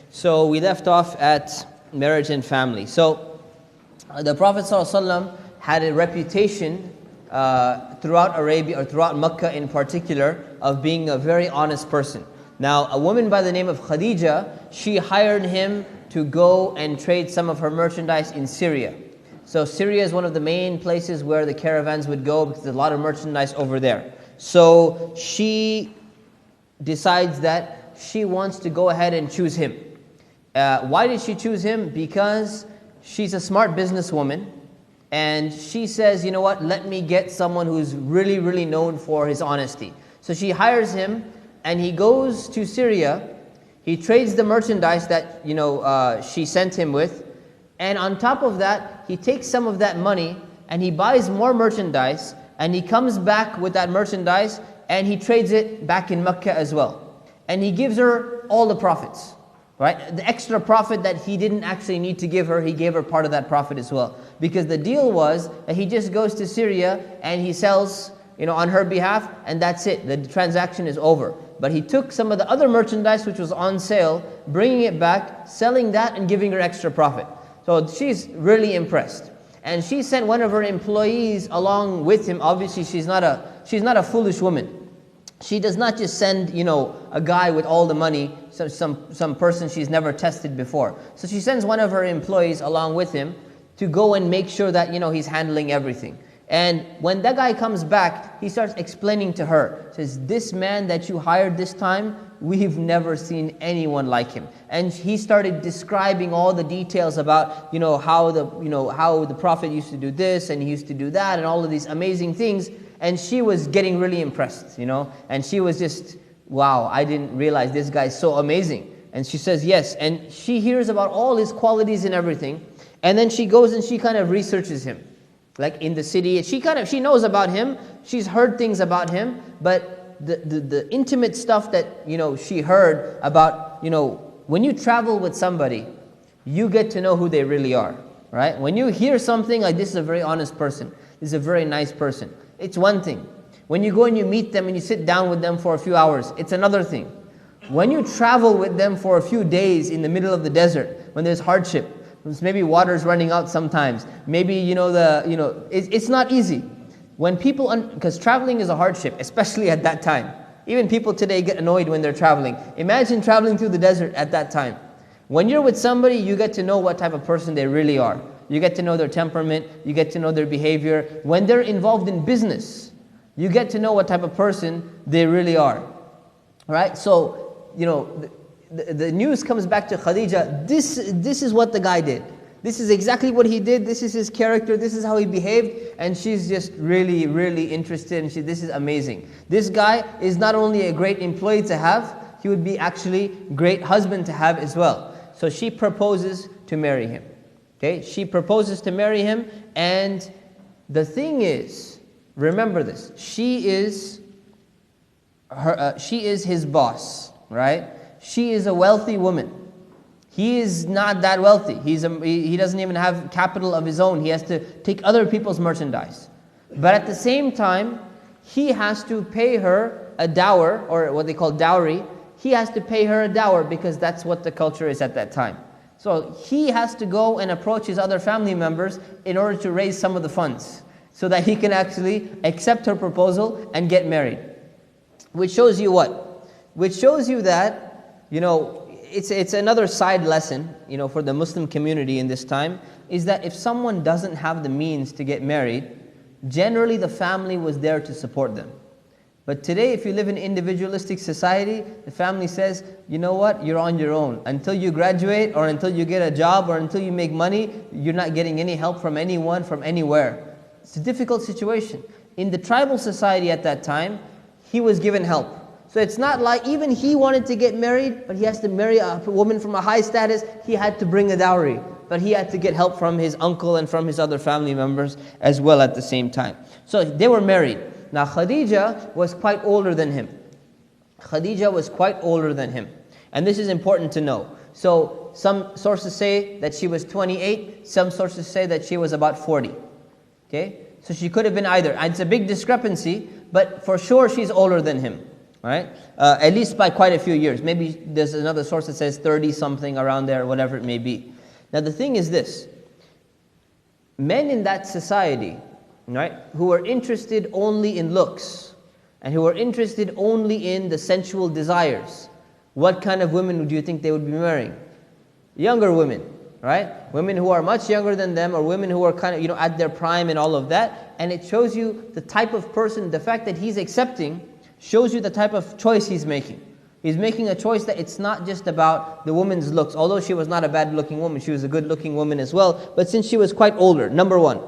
So we left off at marriage and family. So the Prophet ﷺ had a reputation throughout Arabia, or throughout Mecca in particular, of being a very honest person. Now, a woman by the name of Khadija, she hired him to go and trade some of her merchandise in Syria. So Syria is one of the main places where the caravans would go because there's a lot of merchandise over there. So she decides that she wants to go ahead and choose him. Why did she choose him? Because she's a smart businesswoman, and she says, you know what, let me get someone who's really, really known for his honesty. So she hires him, and he goes to Syria. He trades the merchandise that she sent him with, and on top of that, he takes some of that money and he buys more merchandise, and he comes back with that merchandise and he trades it back in Mecca as well. And he gives her all the profits, right? The extra profit that he didn't actually need to give her, he gave her part of that profit as well. Because the deal was that he just goes to Syria and he sells on her behalf, and that's it. The transaction is over. But he took some of the other merchandise which was on sale, bringing it back, selling that and giving her extra profit. So she's really impressed. And she sent one of her employees along with him. Obviously, she's not a foolish woman. She does not just send, a guy with all the money, some person she's never tested before. So she sends one of her employees along with him to go and make sure that, he's handling everything. And when that guy comes back, he starts explaining to her, says, this man that you hired this time, we've never seen anyone like him. And he started describing all the details about, how the Prophet used to do this and he used to do that and all of these amazing things. And she was getting really impressed, and she was just, wow, I didn't realize this guy's so amazing. And she says, yes. And she hears about all his qualities and everything. And then she goes and she kind of researches him. Like in the city, she knows about him. She's heard things about him, but the intimate stuff that she heard about, when you travel with somebody, you get to know who they really are, right? When you hear something like, this is a very honest person, this is a very nice person, it's one thing. When you go and you meet them and you sit down with them for a few hours, it's another thing. When you travel with them for a few days in the middle of the desert, when there's hardship, maybe water's running out sometimes, maybe it's not easy. When people, because traveling is a hardship, especially at that time. Even people today get annoyed when they're traveling. Imagine traveling through the desert at that time. When you're with somebody, you get to know what type of person they really are. You get to know their temperament, you get to know their behavior. When they're involved in business, you get to know what type of person they really are. Right? So, the news comes back to Khadija, this is what the guy did. This is exactly what he did. This is his character. This is how he behaved. And she's just really, really interested. And this is amazing. This guy is not only a great employee to have, he would be actually a great husband to have as well. So she proposes to marry him. Okay, she proposes to marry him. And the thing is, remember this, she is his boss, right? She is a wealthy woman. He is not that wealthy. He doesn't even have capital of his own. He has to take other people's merchandise. But at the same time, he has to pay her a dower, or what they call dowry. He has to pay her a dower because that's what the culture is at that time. So he has to go and approach his other family members in order to raise some of the funds so that he can actually accept her proposal and get married. Which shows you what? Which shows you that it's another side lesson, for the Muslim community in this time, is that if someone doesn't have the means to get married, generally the family was there to support them. But today, if you live in an individualistic society, the family says, you know what, you're on your own. Until you graduate, or until you get a job, or until you make money, you're not getting any help from anyone, from anywhere. It's a difficult situation. In the tribal society at that time, he was given help. So it's not like even he wanted to get married, but he has to marry a woman from a high status. He had to bring a dowry, but he had to get help from his uncle and from his other family members as well at the same time. So they were married. Now Khadija was quite older than him. Khadija was quite older than him. And this is important to know. So some sources say that she was 28. Some sources say that she was about 40. Okay? So she could have been either. It's a big discrepancy, but for sure she's older than him. right? At least by quite a few years. Maybe there's another source that says 30 something around there, whatever it may be. Now the thing is this, men in that society, right, who are interested only in looks and who are interested only in the sensual desires, what kind of women do you think they would be marrying? Younger women, right? Women who are much younger than them, or women who are kind of, at their prime and all of that. And it shows you the type of person, the fact that he's accepting shows you the type of choice he's making. He's making a choice that it's not just about the woman's looks. Although she was not a bad looking woman, she was a good looking woman as well. But since she was quite older, number one.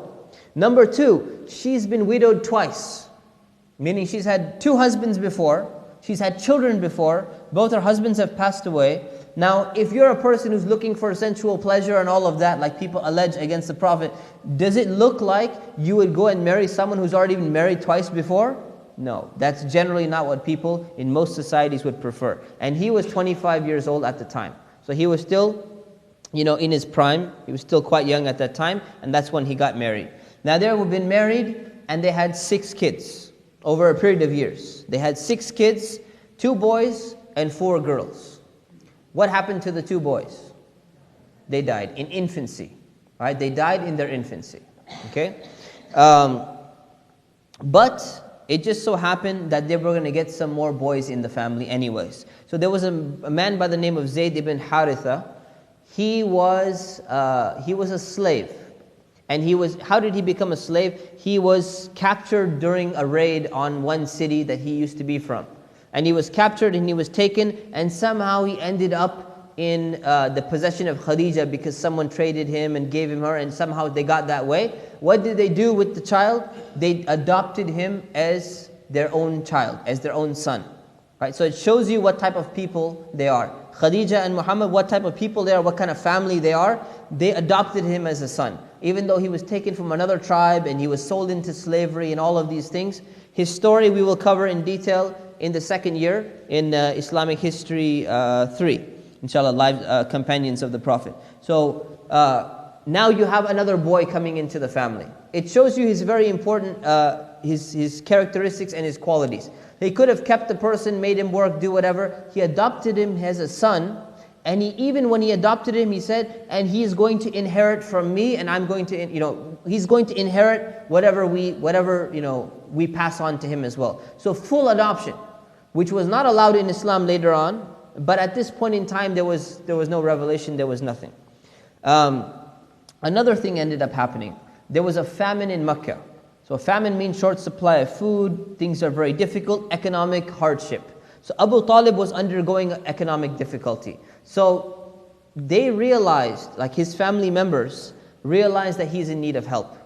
Number two, she's been widowed twice. Meaning she's had 2 husbands before. She's had children before. Both her husbands have passed away. Now, if you're a person who's looking for sensual pleasure and all of that, like people allege against the Prophet, does it look like you would go and marry someone who's already been married twice before? No, that's generally not what people in most societies would prefer. And he was 25 years old at the time. So he was still, in his prime. He was still quite young at that time, and that's when he got married. Now they have been married, and they had 6 kids over a period of years. They had 6 kids, 2 boys and 4 girls. What happened to the 2 boys? They died in infancy. Right? They died in their infancy. Okay? But it just so happened that they were going to get some more boys in the family anyways. So there was a man by the name of Zayd ibn Haritha. He was a slave. And how did he become a slave? He was captured during a raid on one city that he used to be from. And he was captured and he was taken, and somehow he ended up in the possession of Khadija because someone traded him and gave him her, and somehow they got that way. What did they do with the child? They adopted him as their own child, as their own son. Right? So it shows you what type of people they are. Khadija and Muhammad, what type of people they are, what kind of family they are. They adopted him as a son. Even though he was taken from another tribe and he was sold into slavery and all of these things. His story we will cover in detail in the second year in Islamic History 3. Inshallah, live companions of the Prophet. So now you have another boy coming into the family. It shows you his very important, his characteristics and his qualities. He could have kept the person, made him work, do whatever. He adopted him as a son. And even when he adopted him, he said, and he is going to inherit from me, and I'm going to, he's going to inherit whatever we pass on to him as well. So full adoption, which was not allowed in Islam later on, but at this point in time, there was no revelation, there was nothing. Another thing ended up happening. There was a famine in Mecca. So famine means short supply of food, things are very difficult, economic hardship. So Abu Talib was undergoing economic difficulty. So they realized, like his family members, realized that he's in need of help.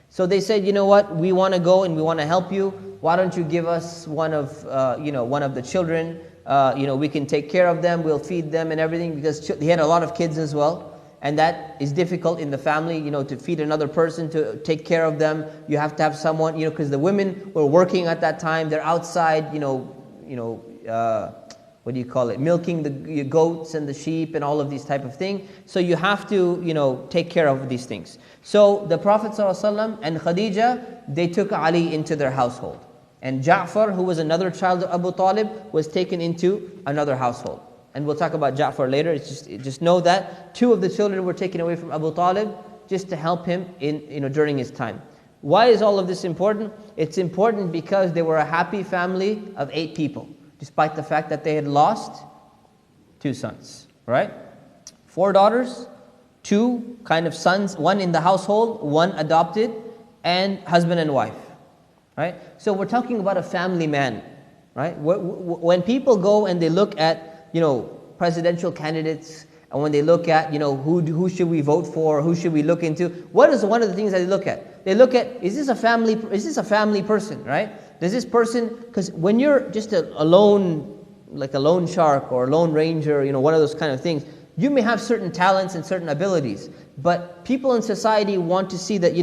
So they said, you know what, we want to go and we want to help you. Why don't you give us one of the children? We can take care of them, we'll feed them and everything, because he had a lot of kids as well. And that is difficult in the family, to feed another person, to take care of them. You have to have someone, because the women were working at that time. They're outside, milking the goats and the sheep and all of these type of things. So you have to, take care of these things. So the Prophet ﷺ and Khadija, they took Ali into their household. And Ja'far, who was another child of Abu Talib, was taken into another household. And we'll talk about Ja'far later. Just know that 2 of the children were taken away from Abu Talib just to help him during his time. Why is all of this important? It's important because they were a happy family of 8 people, despite the fact that they had lost 2 sons, right? 4 daughters, 2 kind of sons, 1 in the household, 1 adopted, and husband and wife, right? So we're talking about a family man, right? When people go and they look at presidential candidates, and when they look at, who should we vote for, who should we look into, what is one of the things that they look at? They look at, is this a family person, right? Does this person, because when you're just a lone, like a lone shark or a lone ranger, one of those kind of things, you may have certain talents and certain abilities, but people in society want to see that,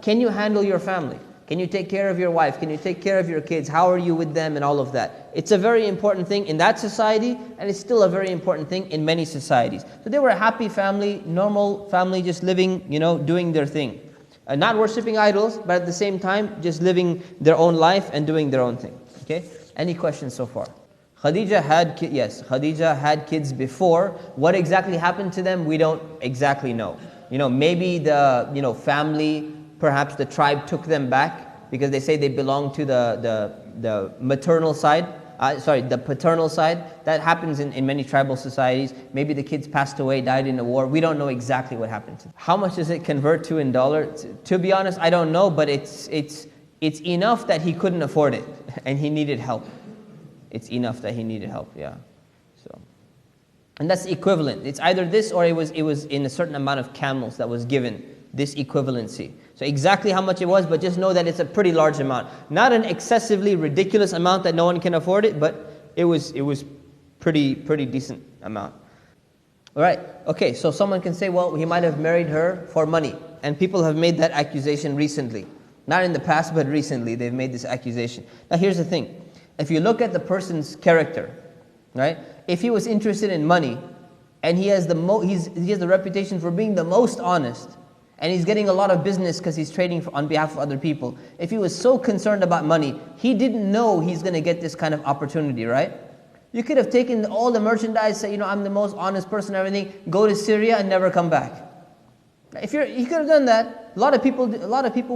can you handle your family? Can you take care of your wife? Can you take care of your kids? How are you with them and all of that? It's a very important thing in that society, and it's still a very important thing in many societies. So they were a happy family, normal family, just living, doing their thing. Not worshipping idols, but at the same time, just living their own life and doing their own thing. Okay? Any questions so far? Khadija had yes, Khadija had kids before. What exactly happened to them, we don't exactly know. Maybe the family, perhaps the tribe took them back because they say they belong to the maternal side. The paternal side. That happens in many tribal societies. Maybe the kids passed away, died in a war. We don't know exactly what happened to them. How much does it convert to in dollars? To be honest, I don't know, but it's enough that he couldn't afford it and he needed help. It's enough that he needed help, yeah. So, and that's equivalent. It's either this or it was in a certain amount of camels that was given this equivalency. So exactly how much it was, but just know that it's a pretty large amount. Not an excessively ridiculous amount that no one can afford it, but it was pretty decent amount. All right, okay, so someone can say, well, he might have married her for money. And people have made that accusation recently. Not in the past, but recently they've made this accusation. Now here's the thing. If you look at the person's character, right? If he was interested in money, and he has the reputation for being the most honest, and he's getting a lot of business because he's trading on behalf of other people. If he was so concerned about money, he didn't know he's going to get this kind of opportunity, right? You could have taken all the merchandise, say, I'm the most honest person and everything, go to Syria and never come back. He could have done that. A lot of people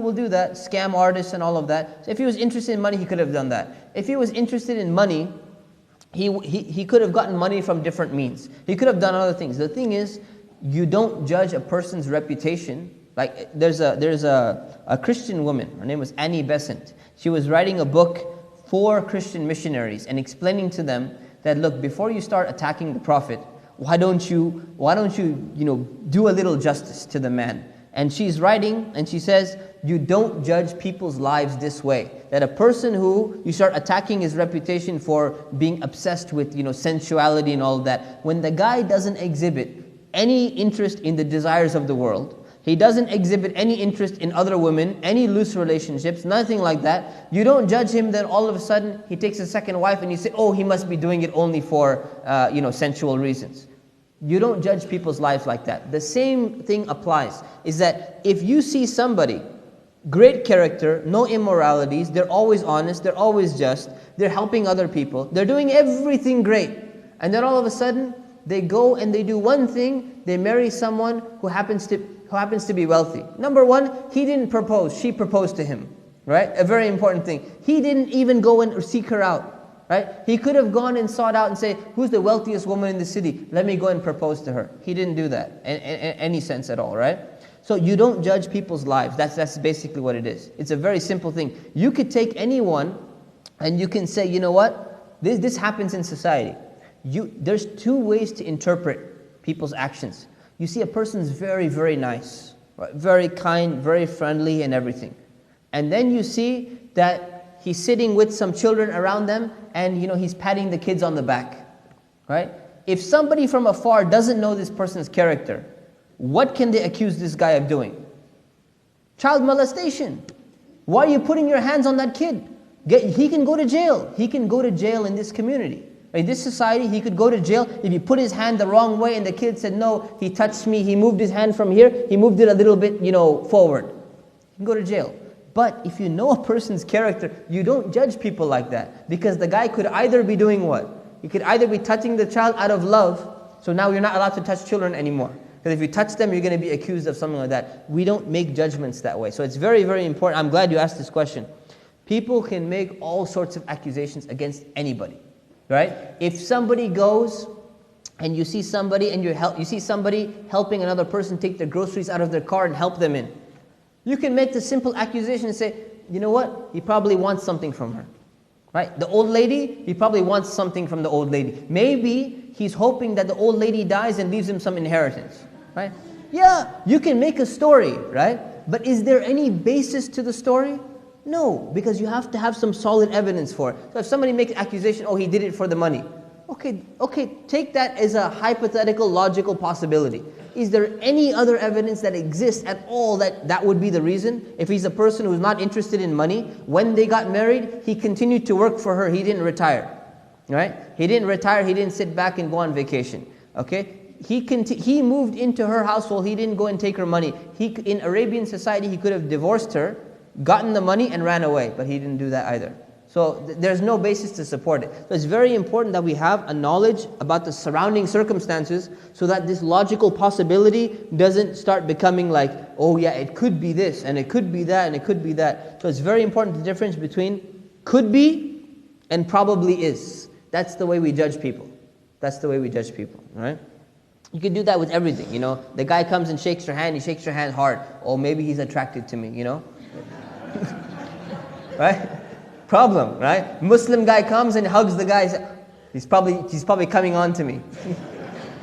will do that, scam artists and all of that. So if he was interested in money, he could have done that. If he was interested in money, he could have gotten money from different means. He could have done other things. The thing is, you don't judge a person's reputation. Like there's a Christian woman, her name was Annie Besant. She was writing a book for Christian missionaries and explaining to them that, look, before you start attacking the Prophet, why don't you do a little justice to the man? And she's writing and she says, you don't judge people's lives this way. That a person who you start attacking his reputation for being obsessed with sensuality and all of that, when the guy doesn't exhibit any interest in the desires of the world, he doesn't exhibit any interest in other women, any loose relationships, nothing like that, you don't judge him. Then all of a sudden he takes a second wife and you say, oh, he must be doing it only for sensual reasons. You don't judge people's lives like that. The same thing applies, is that if you see somebody, great character, no immoralities, they're always honest, they're always just, they're helping other people, they're doing everything great, and then all of a sudden they go and they do one thing, they marry someone who happens to be wealthy. Number one, he didn't propose, she proposed to him, right? A very important thing. He didn't even go and seek her out, right? He could have gone and sought out and say, who's the wealthiest woman in the city? Let me go and propose to her. He didn't do that in any sense at all, right? So you don't judge people's lives. That's basically what it is. It's a very simple thing. You could take anyone and you can say, you know what? This happens in society. There's two ways to interpret people's actions. You see a person's very, very nice, right? Very kind, very friendly and everything. And then you see that he's sitting with some children around them and he's patting the kids on the back, right? If somebody from afar doesn't know this person's character, what can they accuse this guy of doing? Child molestation. Why are you putting your hands on that kid? He can go to jail. He can go to jail in this community. In this society, he could go to jail if he put his hand the wrong way and the kid said, no, he touched me, he moved his hand from here, he moved it a little bit, forward. He can go to jail. But if you know a person's character, you don't judge people like that. Because the guy could either be doing what? He could either be touching the child out of love, so now you're not allowed to touch children anymore. Because if you touch them, you're going to be accused of something like that. We don't make judgments that way. So it's very, very important. I'm glad you asked this question. People can make all sorts of accusations against anybody. Right? If somebody goes and you see somebody and you see somebody helping another person take their groceries out of their car and help them in, you can make the simple accusation and say, you know what? He probably wants something from her. Right? The old lady, he probably wants something from the old lady. Maybe he's hoping that the old lady dies and leaves him some inheritance. Right? Yeah, you can make a story, right? But is there any basis to the story? No, because you have to have some solid evidence for it. So if somebody makes an accusation, oh, he did it for the money. Okay, take that as a hypothetical, logical possibility. Is there any other evidence that exists at all that would be the reason? If he's a person who's not interested in money, when they got married, he continued to work for her, he didn't retire. Right? He didn't retire, he didn't sit back and go on vacation. Okay? He moved into her household, he didn't go and take her money. In Arabian society, he could have divorced her, gotten the money and ran away, but he didn't do that either. So there's no basis to support it. So it's very important that we have a knowledge about the surrounding circumstances so that this logical possibility doesn't start becoming like, oh yeah, it could be this, and it could be that, and it could be that. So it's very important the difference between could be and probably is. That's the way we judge people. That's the way we judge people, right? You can do that with everything, you know. The guy comes and shakes your hand, he shakes your hand hard. Oh, maybe he's attracted to me, you know. Right? Problem, right? Muslim guy comes and hugs the guy. He's probably coming on to me.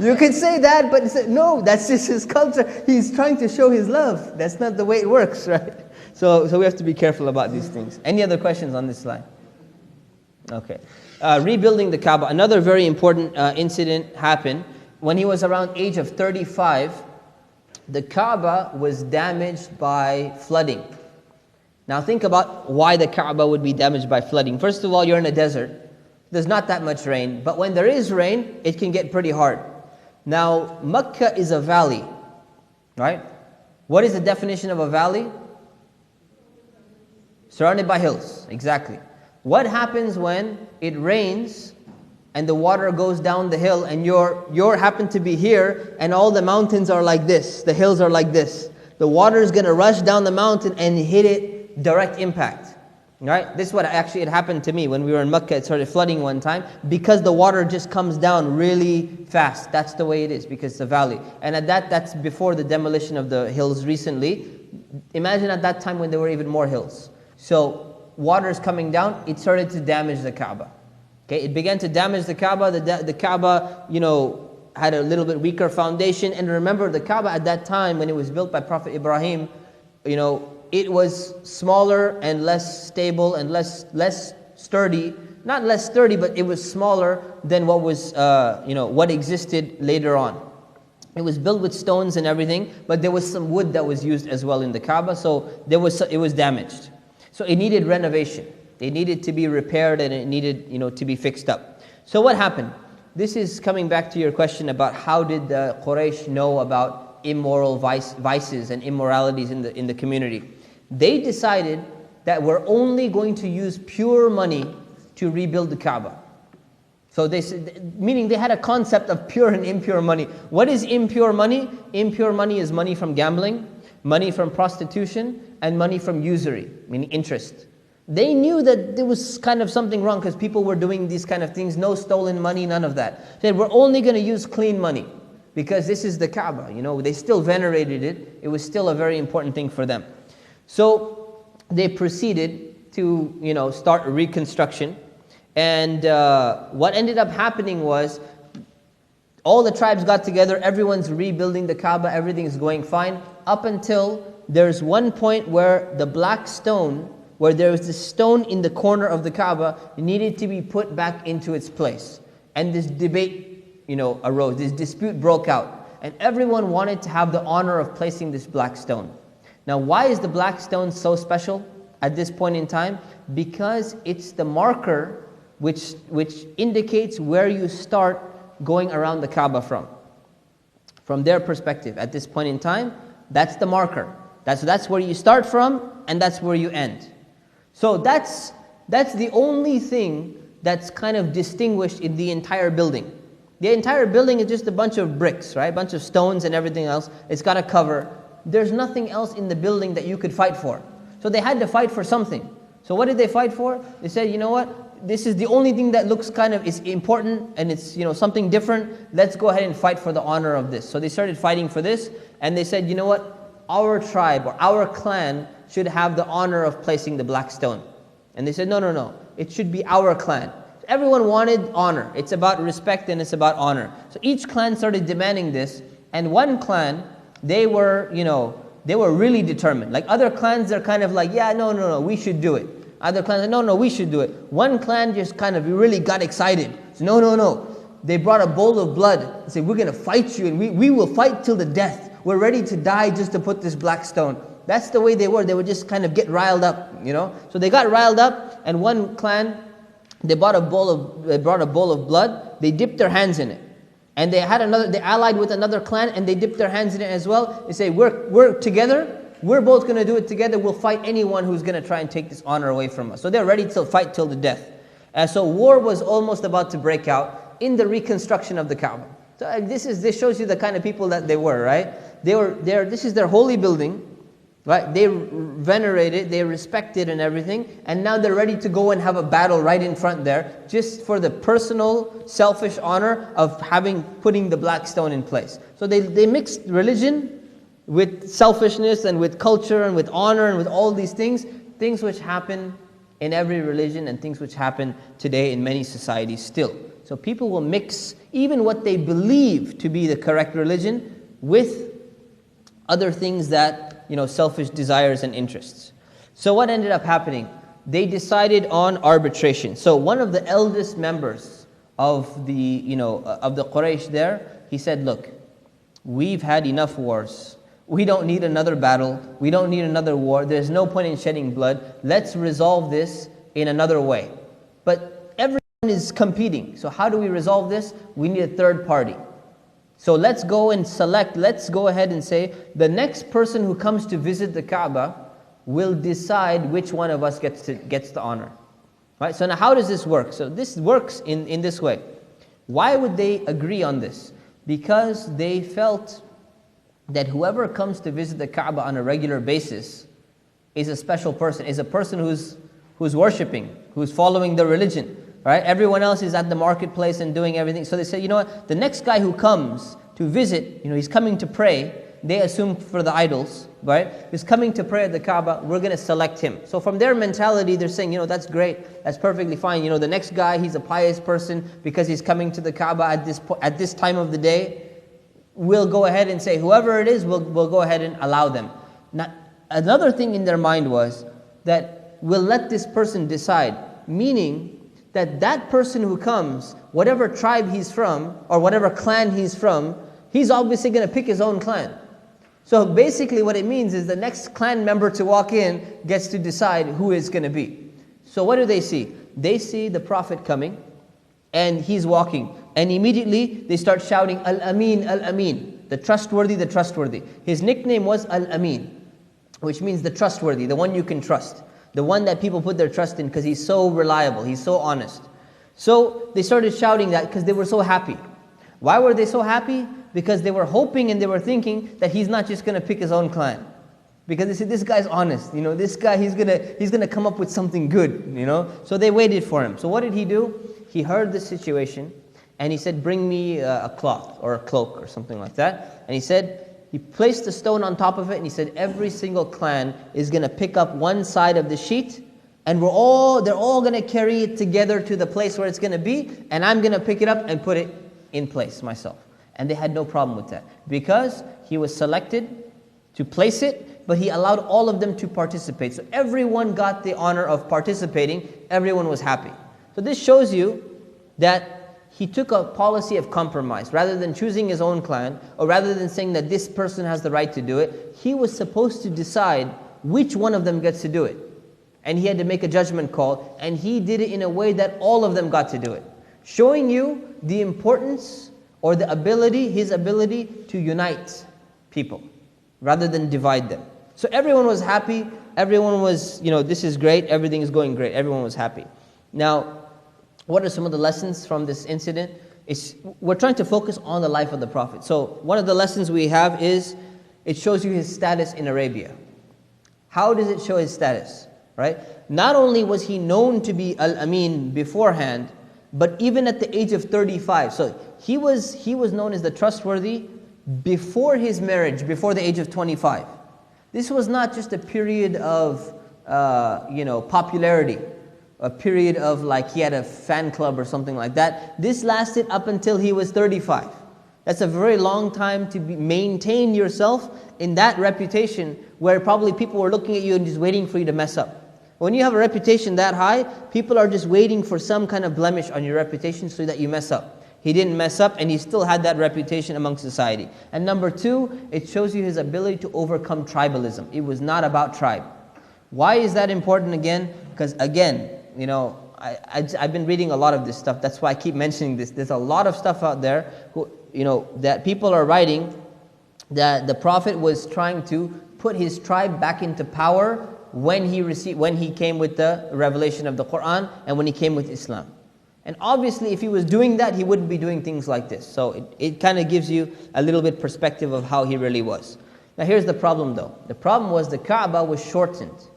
You could say that, but no, that's just his culture. He's trying to show his love. That's not the way it works, right? So we have to be careful about these things. Any other questions on this slide? Okay. Rebuilding the Kaaba. Another very important incident happened. When he was around age of 35, the Kaaba was damaged by flooding. Now think about why the Kaaba would be damaged by flooding. First of all, you're in a desert. There's not that much rain. But when there is rain, it can get pretty hard. Now, Mecca is a valley, right? What is the definition of a valley? Surrounded by hills, exactly. What happens when it rains and the water goes down the hill and you're happen to be here and all the mountains are like this, the hills are like this. The water is going to rush down the mountain and hit it, direct impact, right? This is what actually had happened to me when we were in Mecca. It started flooding one time because the water just comes down really fast. That's the way it is because it's a valley. And at that's before the demolition of the hills recently. Imagine at that time when there were even more hills. So water is coming down, it started to damage the Kaaba. Okay, it began to damage the Kaaba. The Kaaba, you know, had a little bit weaker foundation. And remember, the Kaaba at that time when it was built by Prophet Ibrahim, you know, it was smaller and less stable and less sturdy. Not less sturdy, but it was smaller than what was, what existed later on. It was built with stones and everything, but there was some wood that was used as well in the Kaaba, so it was damaged. So it needed renovation. It needed to be repaired and it needed, to be fixed up. So what happened? This is coming back to your question about how did the Quraysh know about immoral vices and immoralities in the community. They decided that we're only going to use pure money to rebuild the Kaaba. So meaning they had a concept of pure and impure money. What is impure money? Impure money is money from gambling, money from prostitution, and money from usury, meaning interest. They knew that there was kind of something wrong because people were doing these kind of things, no stolen money, none of that. They said, we're only going to use clean money because this is the Kaaba. They still venerated it. It was still a very important thing for them. So they proceeded to, start a reconstruction. And what ended up happening was all the tribes got together, everyone's rebuilding the Kaaba, everything is going fine, up until there's one point where the black stone, where there was this stone in the corner of the Kaaba, needed to be put back into its place. And this debate, arose, this dispute broke out. And everyone wanted to have the honor of placing this black stone. Now, why is the black stone so special at this point in time? Because it's the marker which indicates where you start going around the Kaaba from. From their perspective, at this point in time, that's the marker. That's where you start from, and that's where you end. So that's the only thing that's kind of distinguished in the entire building. The entire building is just a bunch of bricks, right? A bunch of stones and everything else. It's got a cover. There's nothing else in the building that you could fight for. So they had to fight for something. So what did they fight for? They said, you know what? This is the only thing that looks is important and it's something different. Let's go ahead and fight for the honor of this. So they started fighting for this, and they said, you know what? Our tribe or our clan should have the honor of placing the black stone. And they said, no. It should be our clan. Everyone wanted honor. It's about respect and it's about honor. So each clan started demanding this, and one clan, they were really determined. Like other clans, they're kind of like, yeah, no, we should do it. Other clans said, no, we should do it. One clan just kind of really got excited. So, no. They brought a bowl of blood and said, we're going to fight you and we will fight till the death. We're ready to die just to put this black stone. That's the way they were. They would just kind of get riled up, So they got riled up, and one clan, they brought a bowl of blood. They dipped their hands in it. And they allied with another clan and they dipped their hands in it as well. They say, we're together we're both going to do it together. We'll fight anyone who's going to try and take this honor away from us. So they're ready to fight till the death. And so war was almost about to break out in the reconstruction of the Kaaba. So this shows you the kind of people that they were, right? This is their holy building, right? They venerate it, they respect it and everything, and now they're ready to go and have a battle right in front there, just for the personal, selfish honor of putting the black stone in place. So they mixed religion with selfishness and with culture and with honor and with all these things which happen in every religion and things which happen today in many societies still. So people will mix even what they believe to be the correct religion with other things that, selfish desires and interests. So what ended up happening? They decided on arbitration. So one of the eldest members of the Quraysh there, he said, look, we've had enough wars. We don't need another battle. We don't need another war. There's no point in shedding blood. Let's resolve this in another way. But everyone is competing. So how do we resolve this? We need a third party. So let's go ahead and say, the next person who comes to visit the Kaaba will decide which one of us gets the honor. Right? So now how does this work? So this works in this way. Why would they agree on this? Because they felt that whoever comes to visit the Kaaba on a regular basis is a special person, is a person who's worshiping, who's following the religion. Right? Everyone else is at the marketplace and doing everything. So they say, you know what? The next guy who comes to visit, he's coming to pray. They assume for the idols, right? He's coming to pray at the Kaaba. We're going to select him. So from their mentality, they're saying, that's great. That's perfectly fine. The next guy, he's a pious person because he's coming to the Kaaba at this time of the day. We'll go ahead and say, whoever it is, we'll go ahead and allow them. Now, another thing in their mind was that we'll let this person decide, meaning that person who comes, whatever tribe he's from, or whatever clan he's from, he's obviously going to pick his own clan. So basically what it means is the next clan member to walk in gets to decide who it's going to be. So what do they see? They see the Prophet coming, and he's walking. And immediately they start shouting, Al-Amin, Al-Amin, the trustworthy, the trustworthy. His nickname was Al-Amin, which means the trustworthy, the one you can trust. The one that people put their trust in because he's so reliable, he's so honest. So they started shouting that because they were so happy. Why were they so happy? Because they were hoping and they were thinking that he's not just going to pick his own clan. Because they said, this guy's honest. This guy, he's gonna come up with something good. So they waited for him. So what did he do? He heard the situation and he said, bring me a cloth or a cloak or something like that. And he placed the stone on top of it and he said, every single clan is going to pick up one side of the sheet and they're all going to carry it together to the place where it's going to be, and I'm going to pick it up and put it in place myself. And they had no problem with that because he was selected to place it, but he allowed all of them to participate. So everyone got the honor of participating. Everyone was happy. So this shows you that he took a policy of compromise. Rather than choosing his own clan, or rather than saying that this person has the right to do it, he was supposed to decide which one of them gets to do it. And he had to make a judgment call, and he did it in a way that all of them got to do it. Showing you the importance or his ability to unite people, rather than divide them. So everyone was happy, everyone was, this is great, everything is going great, everyone was happy. Now, what are some of the lessons from this incident? We're trying to focus on the life of the Prophet. So one of the lessons we have is, it shows you his status in Arabia. How does it show his status? Right? Not only was he known to be Al-Amin beforehand, but even at the age of 35. So he was known as the trustworthy before his marriage, before the age of 25. This was not just a period of popularity, a period of like he had a fan club or something like that. This lasted up until he was 35. That's a very long time to maintain yourself in that reputation where probably people were looking at you and just waiting for you to mess up. When you have a reputation that high, people are just waiting for some kind of blemish on your reputation so that you mess up. He didn't mess up and he still had that reputation among society. And number two, it shows you his ability to overcome tribalism. It was not about tribe. Why is that important again? Because again, I've been reading a lot of this stuff. That's why I keep mentioning this. There's a lot of stuff out there that people are writing that the Prophet was trying to put his tribe back into power when he came with the revelation of the Quran and when he came with Islam. And obviously, if he was doing that, he wouldn't be doing things like this. So it kind of gives you a little bit perspective of how he really was. Now here's the problem though. The problem was the Kaaba was shortened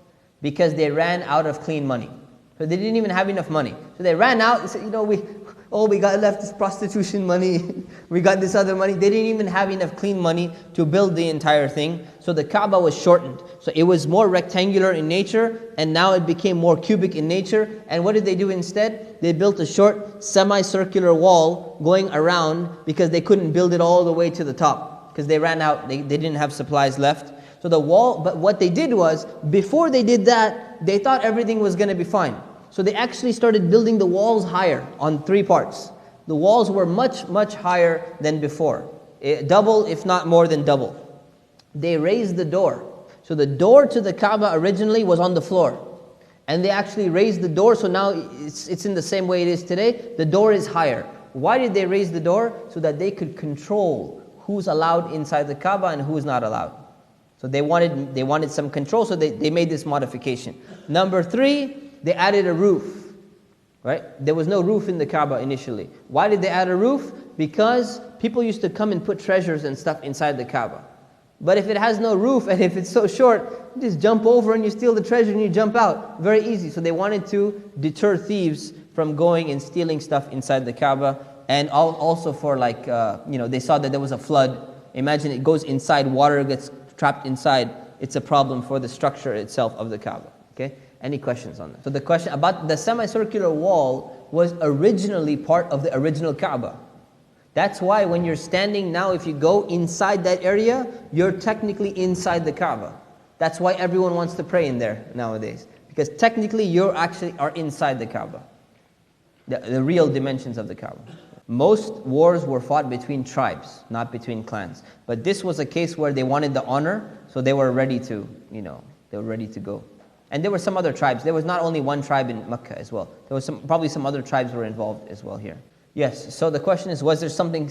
because they ran out of clean money. So they didn't even have enough money. So they ran out and said, we got left this prostitution money. We got this other money. They didn't even have enough clean money to build the entire thing. So the Kaaba was shortened. So it was more rectangular in nature, and now it became more cubic in nature. And what did they do instead? They built a short semicircular wall going around because they couldn't build it all the way to the top because they ran out. They didn't have supplies left. So the wall, but what they did was, before they did that, they thought everything was going to be fine. So they actually started building the walls higher on 3 parts. The walls were much, much higher than before. Double, if not more than double. They raised the door. So the door to the Kaaba originally was on the floor. And they actually raised the door, so now it's in the same way it is today. The door is higher. Why did they raise the door? So that they could control who's allowed inside the Kaaba and who's not allowed. So they wanted some control, so they made this modification. Number 3, they added a roof, right? There was no roof in the Kaaba initially. Why did they add a roof? Because people used to come and put treasures and stuff inside the Kaaba. But if it has no roof and if it's so short, you just jump over and you steal the treasure and you jump out. Very easy. So they wanted to deter thieves from going and stealing stuff inside the Kaaba. And also for they saw that there was a flood. Imagine it goes inside, water gets trapped inside. It's a problem for the structure itself of the Kaaba. Okay? Any questions on that? So the question about the semicircular wall was originally part of the original Kaaba. That's why when you're standing now, if you go inside that area, you're technically inside the Kaaba. That's why everyone wants to pray in there nowadays. Because technically you actually are inside the Kaaba. The real dimensions of the Kaaba. Most wars were fought between tribes, not between clans. But this was a case where they wanted the honor, so they were ready to, they were ready to go. And there were some other tribes. There was not only one tribe in Mecca as well. There was probably some other tribes were involved as well here. Yes, so the question is, was there something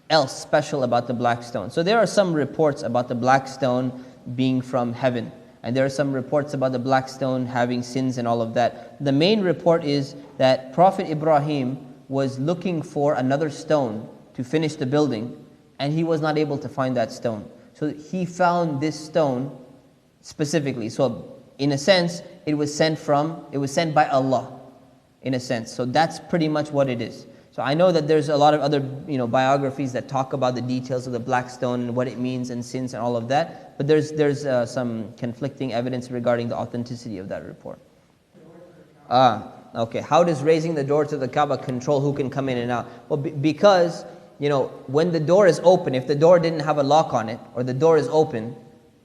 else special about the black stone? So there are some reports about the black stone being from heaven. And there are some reports about the black stone having sins and all of that. The main report is that Prophet Ibrahim was looking for another stone to finish the building, and he was not able to find that stone. So he found this stone specifically. So in a sense, it was sent by Allah, in a sense. So that's pretty much what it is. So I know that there's a lot of other biographies that talk about the details of the black stone and what it means and sins and all of that. But there's some conflicting evidence regarding the authenticity of that report. Okay. How does raising the door to the Kaaba control who can come in and out? Well, because when the door is open, if the door didn't have a lock on it, or the door is open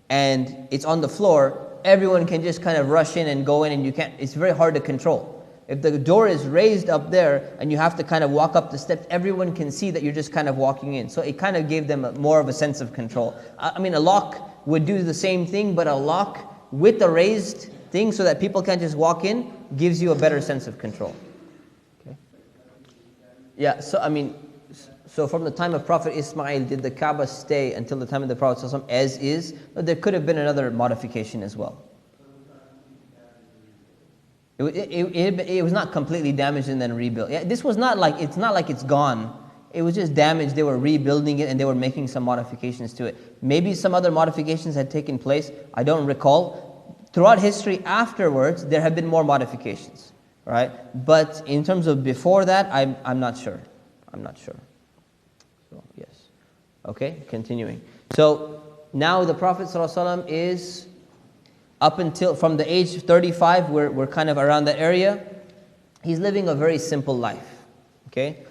and it's on the floor, everyone can just kind of rush in and go in, and it's very hard to control. If the door is raised up there and you have to kind of walk up the steps, everyone can see that you're just kind of walking in. So it kind of gave them more of a sense of control. I mean, a lock would do the same thing, but a lock with a raised thing so that people can't just walk in gives you a better sense of control. Okay. Yeah, so from the time of Prophet Ismail, did the Kaaba stay until the time of the Prophet ﷺ as is? But there could have been another modification as well. It was not completely damaged and then rebuilt. Yeah, this was not like it's gone. It was just damaged. They were rebuilding it and they were making some modifications to it. Maybe some other modifications had taken place. I don't recall. Throughout history afterwards, there have been more modifications, right? But in terms of before that, I'm not sure. I'm not sure. So yes. Okay, continuing. So now the Prophet ﷺ is up until, from the age of 35, we're kind of around that area. He's living a very simple life, okay?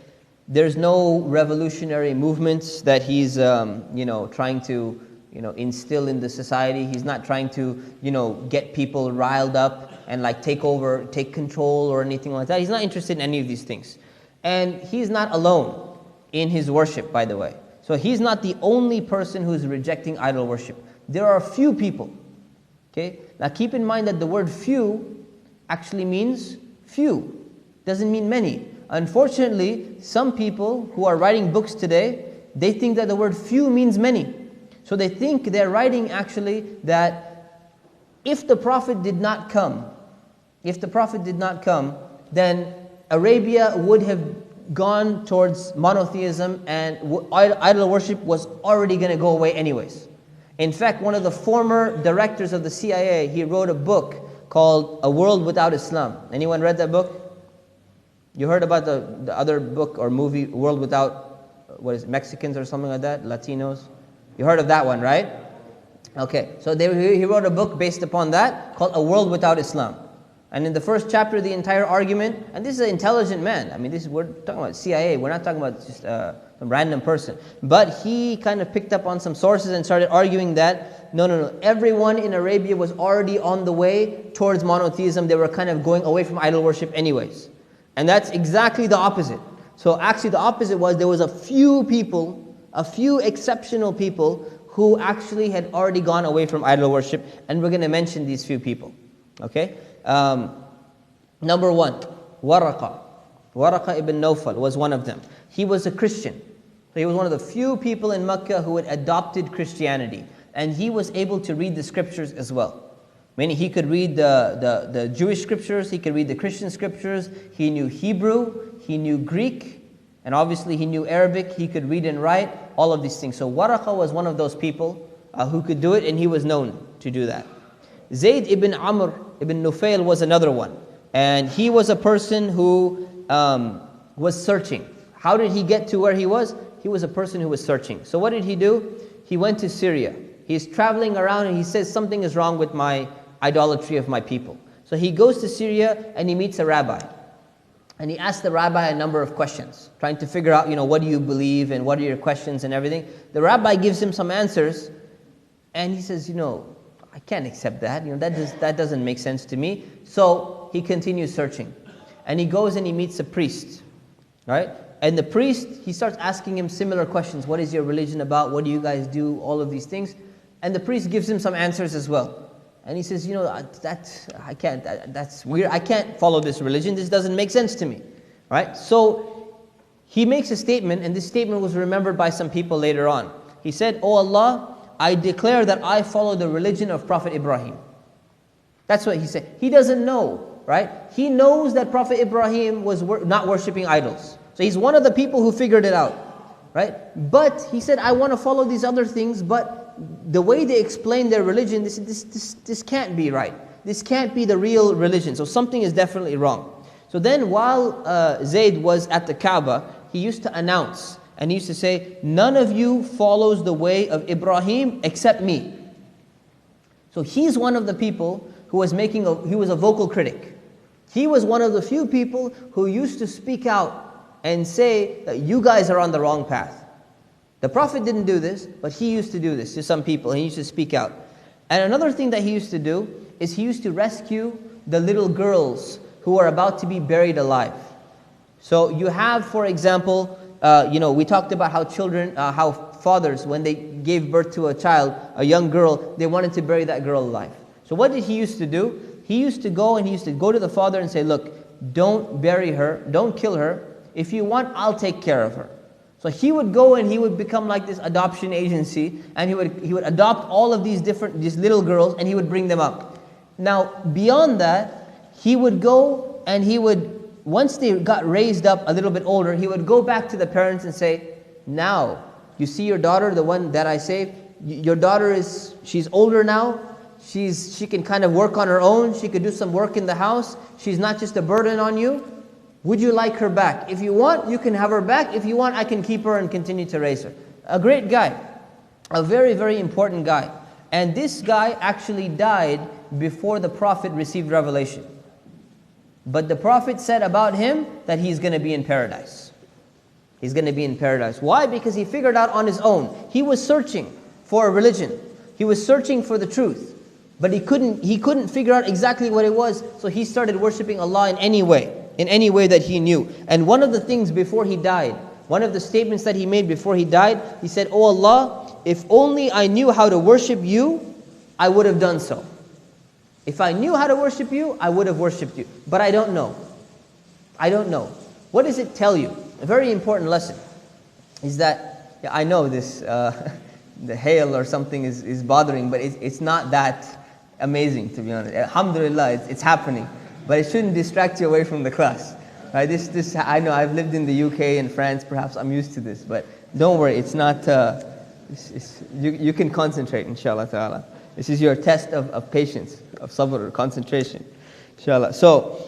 There's no revolutionary movements that he's, trying to, instill in the society. He's not trying to, get people riled up and like take control or anything like that. He's not interested in any of these things. And he's not alone in his worship, by the way. So he's not the only person who's rejecting idol worship. There are a few people. Okay? Now keep in mind that the word few actually means few. Doesn't mean many. Unfortunately, some people who are writing books today, they think that the word few means many. So they think they're writing actually that if the Prophet did not come, then Arabia would have gone towards monotheism, and idol worship was already going to go away anyways. In fact, one of the former directors of the CIA, he wrote a book called A World Without Islam. Anyone read that book? You heard about the other book or movie, World Without, what is it, Mexicans or something like that? Latinos? You heard of that one, right? Okay, so he wrote a book based upon that called A World Without Islam. And in the first chapter, the entire argument, and this is an intelligent man. I mean, we're talking about CIA. We're not talking about just some random person. But he kind of picked up on some sources and started arguing that, no. Everyone in Arabia was already on the way towards monotheism. They were kind of going away from idol worship anyways. And that's exactly the opposite. So actually the opposite was there was a few exceptional people who actually had already gone away from idol worship. And we're going to mention these few people. Okay? Number one, Waraqa. Waraqa ibn Nawfal was one of them. He was a Christian. So he was one of the few people in Mecca who had adopted Christianity. And he was able to read the scriptures as well. Meaning he could read the Jewish scriptures, he could read the Christian scriptures, he knew Hebrew, he knew Greek, and obviously he knew Arabic, he could read and write, all of these things. So Waraqa was one of those people who could do it, and he was known to do that. Zayd ibn Amr ibn Nufail was another one. And he was a person who was searching. How did he get to where he was? He was a person who was searching. So what did he do? He went to Syria. He's traveling around and he says, something is wrong with my idolatry of my people. So he goes to Syria and he meets a rabbi. And he asks the rabbi a number of questions, trying to figure out, what do you believe and what are your questions and everything. The rabbi gives him some answers and he says, I can't accept that. That doesn't make sense to me. So he continues searching. And he goes and he meets a priest. Right? And the priest, he starts asking him similar questions. What is your religion about? What do you guys do? All of these things. And the priest gives him some answers as well. And he says, I can't, that's weird. I can't follow this religion. This doesn't make sense to me. Right? So he makes a statement, and this statement was remembered by some people later on. He said, "Oh Allah, I declare that I follow the religion of Prophet Ibrahim." That's what he said. He doesn't know, right? He knows that Prophet Ibrahim was not worshipping idols. So he's one of the people who figured it out, right? But he said, I want to follow these other things, but the way they explain their religion, this can't be right. This can't be the real religion. So something is definitely wrong. So then while Zayd was at the Kaaba, he used to announce, and he used to say, none of you follows the way of Ibrahim except me. So he's one of the people who was he was a vocal critic. He was one of the few people who used to speak out and say that you guys are on the wrong path. The Prophet didn't do this, but he used to do this to some people, and he used to speak out. And another thing that he used to do is he used to rescue the little girls who are about to be buried alive. So you have, for example, we talked about how fathers, when they gave birth to a child, a young girl, they wanted to bury that girl alive. So what did he used to do? He used to go to the father and say, look, don't bury her, don't kill her. If you want, I'll take care of her. So he would go and he would become like this adoption agency, and he would adopt all of these little girls, and he would bring them up. Now, beyond that, he would go and once they got raised up a little bit older, he would go back to the parents and say, now, you see your daughter, the one that I saved? Your daughter she's older now. She can kind of work on her own. She could do some work in the house. She's not just a burden on you. Would you like her back? If you want, you can have her back. If you want, I can keep her and continue to raise her. A great guy. A very, very important guy. And this guy actually died before the Prophet received revelation. But the Prophet said about him that he's going to be in paradise. He's going to be in paradise. Why? Because he figured out on his own. He was searching for a religion. He was searching for the truth. But he couldn't figure out exactly what it was. So he started worshiping Allah in any way that he knew. And one of the things before he died, one of the statements that he made before he died, he said, "Oh Allah, if only I knew how to worship you, I would have done so. If I knew how to worship you, I would have worshipped you. But I don't know. I don't know." What does it tell you? A very important lesson is that, I know this, the hail or something is bothering, but it's not that amazing, to be honest. Alhamdulillah, it's happening, but it shouldn't distract you away from the class. Right? This I know. I've lived in the UK and France. Perhaps I'm used to this, but don't worry. It's not. You can concentrate, inshallah ta'ala. This is your test of patience, of sabr, concentration, inshallah. So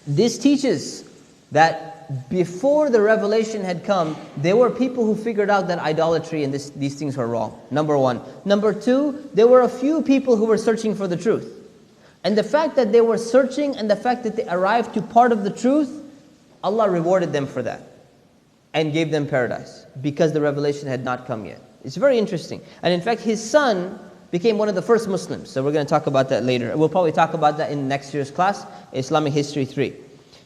this teaches that before the revelation had come, there were people who figured out that idolatry and these things were wrong. Number one. Number two, there were a few people who were searching for the truth. And the fact that they were searching and the fact that they arrived to part of the truth, Allah rewarded them for that and gave them paradise because the revelation had not come yet. It's very interesting. And in fact, his son became one of the first Muslims. So we're going to talk about that later. We'll probably talk about that in next year's class, Islamic History 3.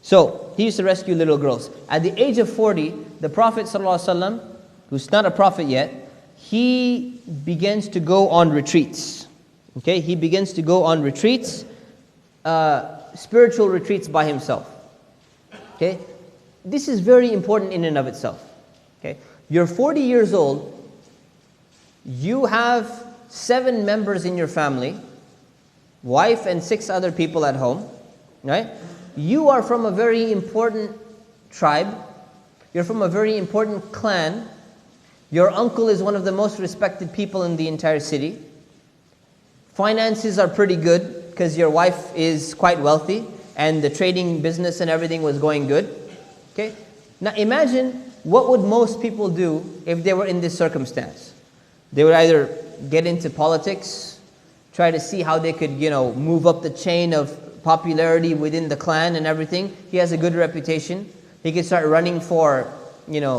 So he used to rescue little girls. At the age of 40, the Prophet ﷺ, who's not a prophet yet, he begins to go on retreats. Okay, he begins to go on retreats, spiritual retreats by himself. Okay, this is very important in and of itself. Okay, you're 40 years old, you have 7 members in your family, wife and 6 other people at home, right? You are from a very important tribe, you're from a very important clan, your uncle is one of the most respected people in the entire city. Finances are pretty good because your wife is quite wealthy and the trading business and everything was going good. Okay? Now imagine what would most people do if they were in this circumstance. They would either get into politics, try to see how they could, move up the chain of popularity within the clan and everything. He has a good reputation. He could start running for,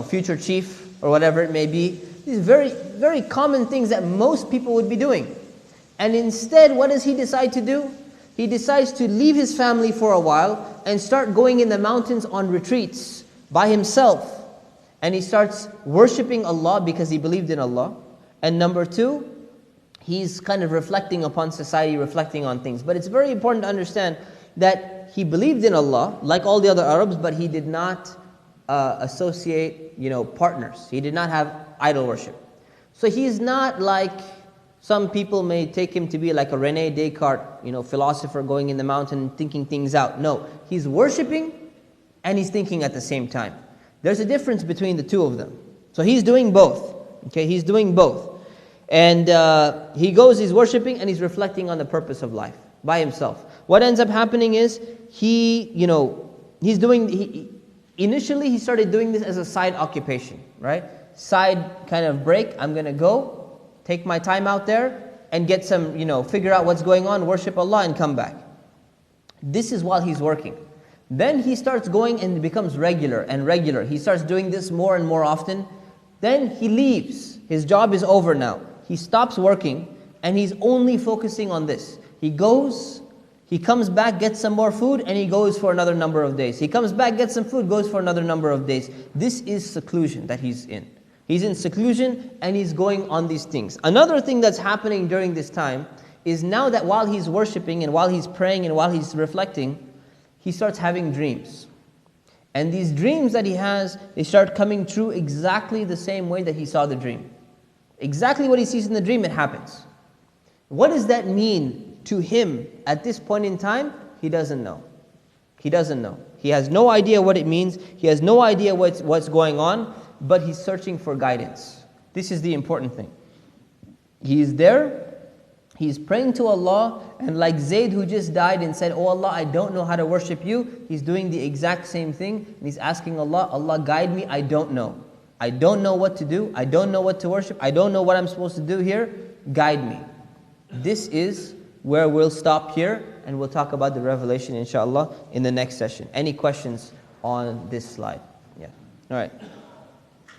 future chief or whatever it may be. These are very, very common things that most people would be doing. And instead, what does he decide to do? He decides to leave his family for a while and start going in the mountains on retreats by himself. And he starts worshipping Allah because he believed in Allah. And number two, he's kind of reflecting upon society, reflecting on things. But it's very important to understand that he believed in Allah, like all the other Arabs, but he did not associate, partners. He did not have idol worship. So he's not like... Some people may take him to be like a René Descartes, philosopher going in the mountain and thinking things out. No, he's worshipping and he's thinking at the same time. There's a difference between the two of them. So he's doing both. Okay, he's doing both. And he's worshipping and he's reflecting on the purpose of life by himself. What ends up happening is initially he started doing this as a side occupation, right? Side kind of break. I'm going to go. Take my time out there and get some, figure out what's going on, worship Allah and come back. This is while he's working. Then he starts going and becomes regular and regular. He starts doing this more and more often. Then he leaves. His job is over now. He stops working and he's only focusing on this. He goes, he comes back, gets some more food and he goes for another number of days. He comes back, gets some food, goes for another number of days. This is seclusion that he's in. He's in seclusion and he's going on these things. Another thing that's happening during this time is now that while he's worshipping and while he's praying and while he's reflecting, he starts having dreams. And these dreams that he has, they start coming true exactly the same way that he saw the dream. Exactly what he sees in the dream, it happens. What does that mean to him at this point in time? He doesn't know. He doesn't know. He has no idea what it means. He has no idea what's going on. But he's searching for guidance. This is the important thing. He is there, he's praying to Allah, and like Zayd who just died and said, "Oh Allah, I don't know how to worship you," he's doing the exact same thing, and he's asking Allah, "Allah guide me, I don't know. I don't know what to do, I don't know what to worship, I don't know what I'm supposed to do here, guide me." This is where we'll stop here, and we'll talk about the revelation inshallah in the next session. Any questions on this slide? Yeah. Alright.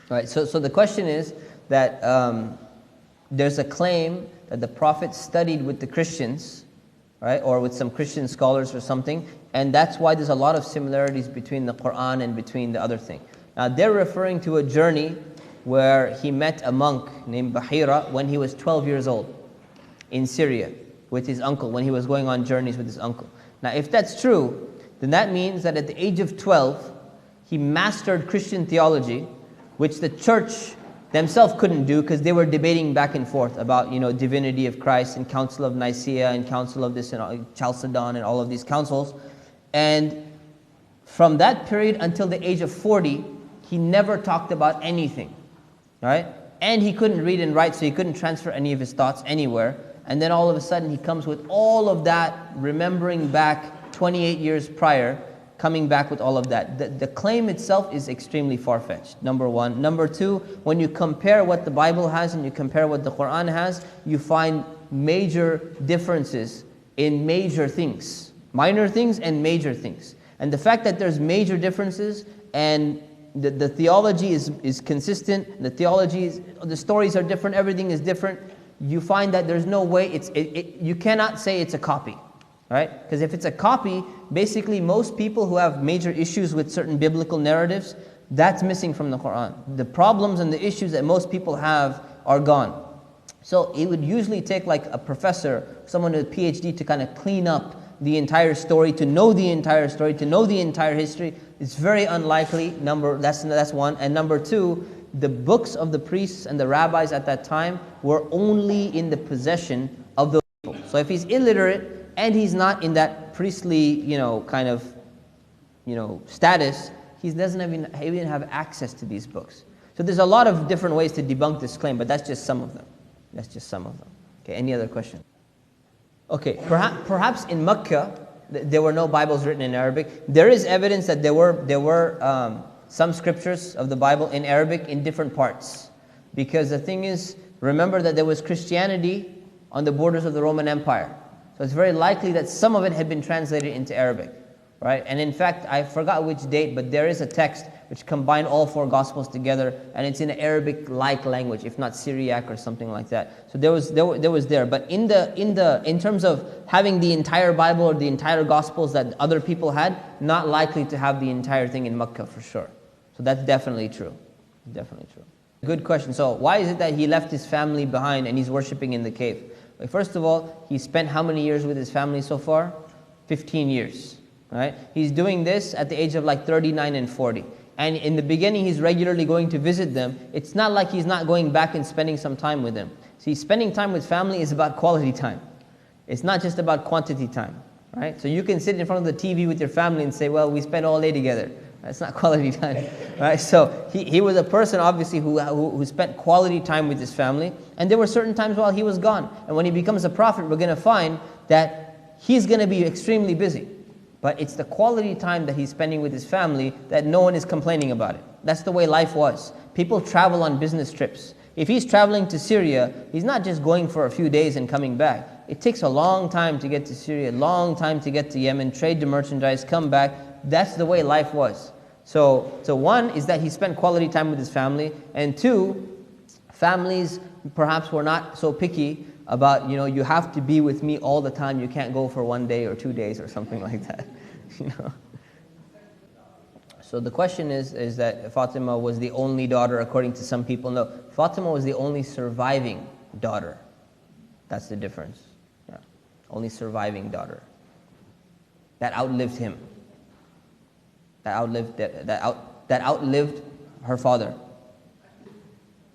Right, so the question is that there's a claim that the Prophet studied with the Christians, right, or with some Christian scholars or something, and that's why there's a lot of similarities between the Quran and between the other thing. Now they're referring to a journey where he met a monk named Bahira when he was 12 years old in Syria with his uncle, when he was going on journeys with his uncle. Now if that's true, then that means that at the age of 12, he mastered Christian theology, which the church themselves couldn't do, because they were debating back and forth about, divinity of Christ, and Council of Nicaea and Council of this and Chalcedon and all of these councils. And from that period until the age of 40, he never talked about anything, right? And he couldn't read and write, so he couldn't transfer any of his thoughts anywhere. And then all of a sudden he comes with all of that, remembering back 28 years prior, coming back with all of that. The claim itself is extremely far-fetched, number one. Number two, when you compare what the Bible has and you compare what the Quran has, you find major differences in major things. Minor things and major things. And the fact that there's major differences and the theology is consistent, the stories are different, everything is different, you find that there's no way, you cannot say it's a copy. Right? Because if it's a copy, basically most people who have major issues with certain biblical narratives, that's missing from the Quran. The problems and the issues that most people have are gone. So it would usually take like a professor, someone with a PhD, to kind of clean up the entire story, to know the entire story, to know the entire history. It's very unlikely. That's one. And number two, the books of the priests and the rabbis at that time were only in the possession of those people. So if he's illiterate, and he's not in that priestly, status, he doesn't even have access to these books. So there's a lot of different ways to debunk this claim, but that's just some of them. Okay, any other question? Okay, perhaps in Mecca, there were no Bibles written in Arabic. There is evidence that there were some scriptures of the Bible in Arabic in different parts. Because the thing is, remember that there was Christianity on the borders of the Roman Empire. So it's very likely that some of it had been translated into Arabic, right? And in fact, I forgot which date, but there is a text which combined all four Gospels together, and it's in an Arabic-like language, if not Syriac or something like that. So there was there. But in terms of having the entire Bible or the entire Gospels that other people had, not likely to have the entire thing in Mecca for sure. So that's definitely true. Definitely true. Good question. So why is it that he left his family behind and he's worshiping in the cave? First of all, he spent how many years with his family so far? 15 years, right? He's doing this at the age of like 39 and 40. And in the beginning, he's regularly going to visit them. It's not like he's not going back and spending some time with them. See, spending time with family is about quality time. It's not just about quantity time, right? So you can sit in front of the TV with your family and say, well, we spent all day together. That's not quality time, right? So he was a person, obviously, who spent quality time with his family. And there were certain times while he was gone. And when he becomes a prophet, we're going to find that he's going to be extremely busy. But it's the quality time that he's spending with his family that no one is complaining about it. That's the way life was. People travel on business trips. If he's traveling to Syria, he's not just going for a few days and coming back. It takes a long time to get to Syria, a long time to get to Yemen, trade the merchandise, come back. That's the way life was. So one is that he spent quality time with his family, and two, families perhaps were not so picky about, you have to be with me all the time, you can't go for 1 day or 2 days or something like that. So the question is that Fatima was the only daughter according to some people. No, Fatima was the only surviving daughter. That's the difference. Yeah. Only surviving daughter. That outlived him. That outlived her father.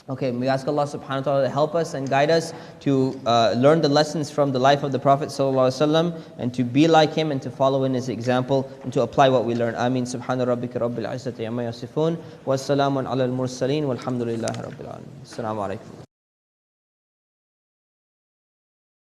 Okay, we ask Allah subhanahu wa ta'ala to help us and guide us to learn the lessons from the life of the Prophet sallallahu alaihi wasallam, and to be like him and to follow in his example and to apply what we learn. Ameen. Subhana rabbika rabbil izzati amma yasifun. Wassalamun ala al-mursaleen walhamdulillahi rabbil alamin. Assalamu alaikum.